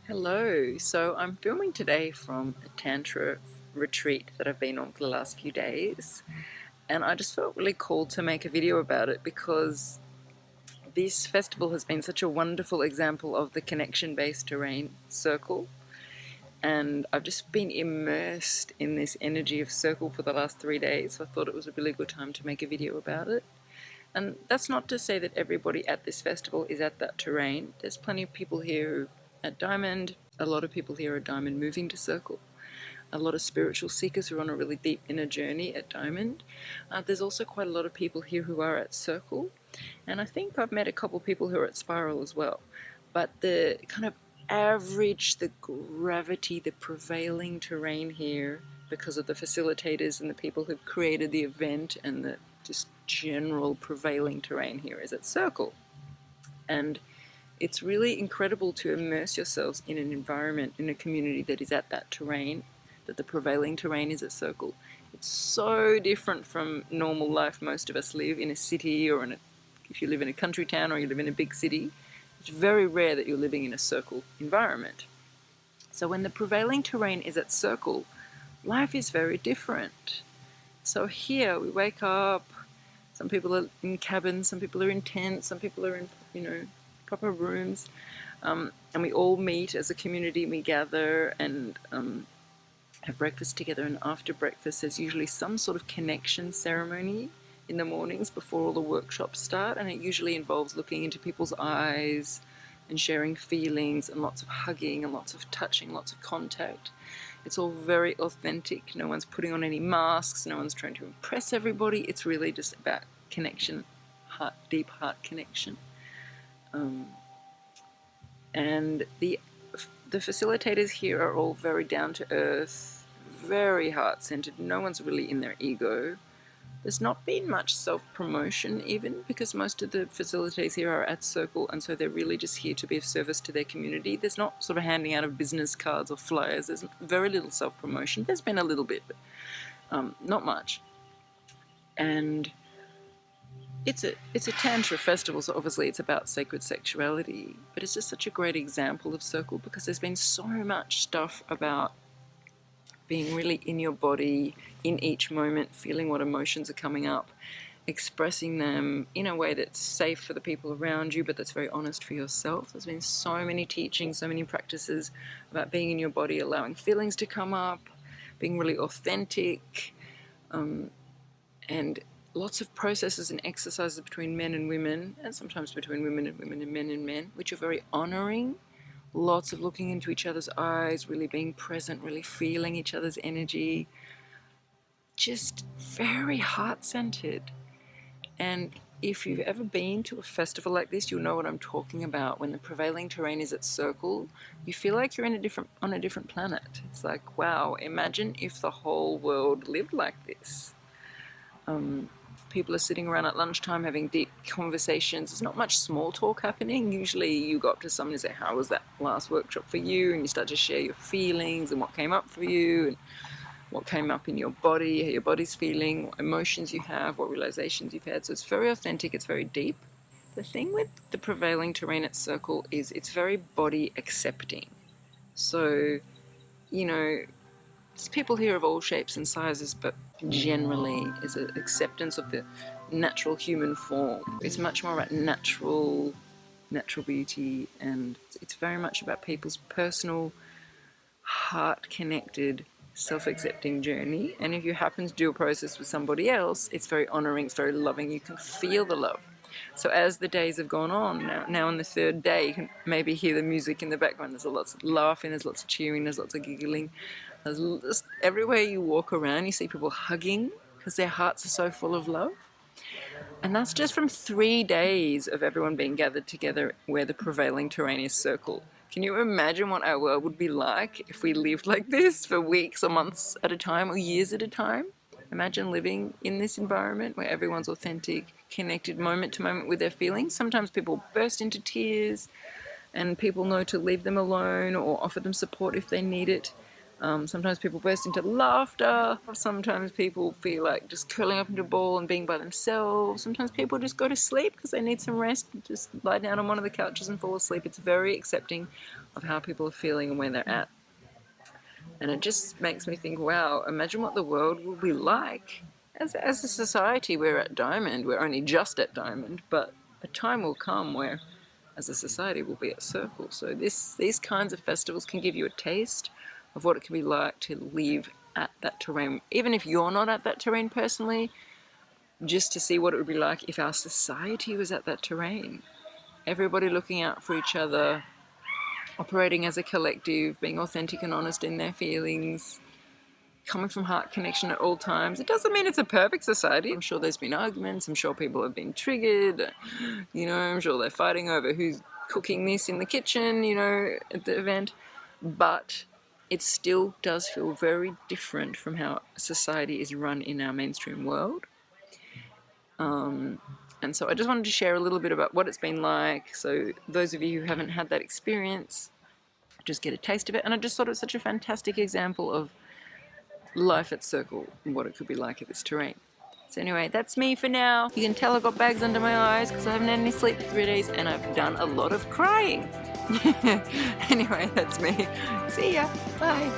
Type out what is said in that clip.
Hello, so I'm filming today from a Tantra retreat that I've been on for the last few days, and I just felt really called to make a video about it because this festival has been such a wonderful example of the connection-based terrain circle, and I've just been immersed in this energy of circle for the last 3 days, so I thought it was a really good time to make a video about it. And that's not to say that everybody at this festival is at that terrain. There's plenty of people here at Diamond. A lot of people here at Diamond moving to Circle. A lot of spiritual seekers who are on a really deep inner journey at Diamond. There's also quite a lot of people here who are at Circle. And I think I've met a couple of people who are at Spiral as well. But the kind of average, the gravity, the prevailing terrain here, because of the facilitators and the people who've created the event and the just general prevailing terrain here is at Circle. And it's really incredible to immerse yourselves in an environment, in a community that is at that terrain, that the prevailing terrain is at Circle. It's so different from normal life most of us live in a city, or if you live in a country town or you live in a big city. It's very rare that you're living in a Circle environment. So when the prevailing terrain is at Circle, life is very different. So here we wake up, some people are in cabins, some people are in tents, some people are in, proper rooms, and we all meet as a community. We gather and have breakfast together, and after breakfast there's usually some sort of connection ceremony in the mornings before all the workshops start, and it usually involves looking into people's eyes and sharing feelings and lots of hugging and lots of touching, lots of contact. It's all very authentic. No one's putting on any masks, no one's trying to impress everybody. It's really just about connection, deep heart connection. And the facilitators here are all very down to earth, very heart-centered. No one's really in their ego. There's not been much self-promotion even, because most of the facilitators here are at Circle, and so they're really just here to be of service to their community. There's not sort of handing out of business cards or flyers. There's very little self-promotion. There's been a little bit, but not much. And it's a Tantra festival, so obviously it's about sacred sexuality, but it's just such a great example of Circle because there's been so much stuff about being really in your body, in each moment, feeling what emotions are coming up, expressing them in a way that's safe for the people around you, but that's very honest for yourself. There's been so many teachings, so many practices about being in your body, allowing feelings to come up, being really authentic, and lots of processes and exercises between men and women, and sometimes between women and women and men, which are very honoring. Lots of looking into each other's eyes, really being present, really feeling each other's energy. Just very heart-centered. And if you've ever been to a festival like this, you'll know what I'm talking about. When the prevailing terrain is at Circle, you feel like you're on a different planet. It's like, wow, imagine if the whole world lived like this. People are sitting around at lunchtime having deep conversations. There's not much small talk happening. Usually you go up to someone and say, how was that last workshop for you? And you start to share your feelings and what came up for you and what came up in your body, how your body's feeling, what emotions you have, what realizations you've had. So it's very authentic, it's very deep. The thing with the prevailing terrain at Circle is it's very body accepting. So, there's people here of all shapes and sizes, but generally is an acceptance of the natural human form. It's much more about natural beauty, and it's very much about people's personal, heart-connected, self-accepting journey. And if you happen to do a process with somebody else, it's very honoring, it's very loving. You can feel the love. So as the days have gone on, now on the third day, you can maybe hear the music in the background. There's lots of laughing, there's lots of cheering, there's lots of giggling. There's everywhere you walk around, you see people hugging because their hearts are so full of love. And that's just from 3 days of everyone being gathered together where the prevailing terrain is Circle. Can you imagine what our world would be like if we lived like this for weeks or months at a time or years at a time? Imagine living in this environment where everyone's authentic, connected moment to moment with their feelings. Sometimes people burst into tears and people know to leave them alone or offer them support if they need it. Sometimes people burst into laughter. Sometimes people feel like just curling up into a ball and being by themselves. Sometimes people just go to sleep because they need some rest, just lie down on one of the couches and fall asleep. It's very accepting of how people are feeling and where they're at. And it just makes me think, wow, imagine what the world will be like. As a society, we're at Diamond. We're only just at Diamond, but a time will come where, as a society, we'll be at Circle. So these kinds of festivals can give you a taste of what it can be like to live at that terrain. Even if you're not at that terrain personally, just to see what it would be like if our society was at that terrain. Everybody looking out for each other, operating as a collective, being authentic and honest in their feelings, coming from heart connection at all times. It doesn't mean it's a perfect society. I'm sure there's been arguments. I'm sure people have been triggered. You know, I'm sure they're fighting over who's cooking this in the kitchen, you know, at the event. But it still does feel very different from how society is run in our mainstream world. And so I just wanted to share a little bit about what it's been like, so those of you who haven't had that experience just get a taste of it. And I just thought it was such a fantastic example of life at Circle and what it could be like at this terrain. So anyway, that's me for now. You can tell I've got bags under my eyes because I haven't had any sleep for 3 days and I've done a lot of crying. Anyway, that's me. See ya. Bye.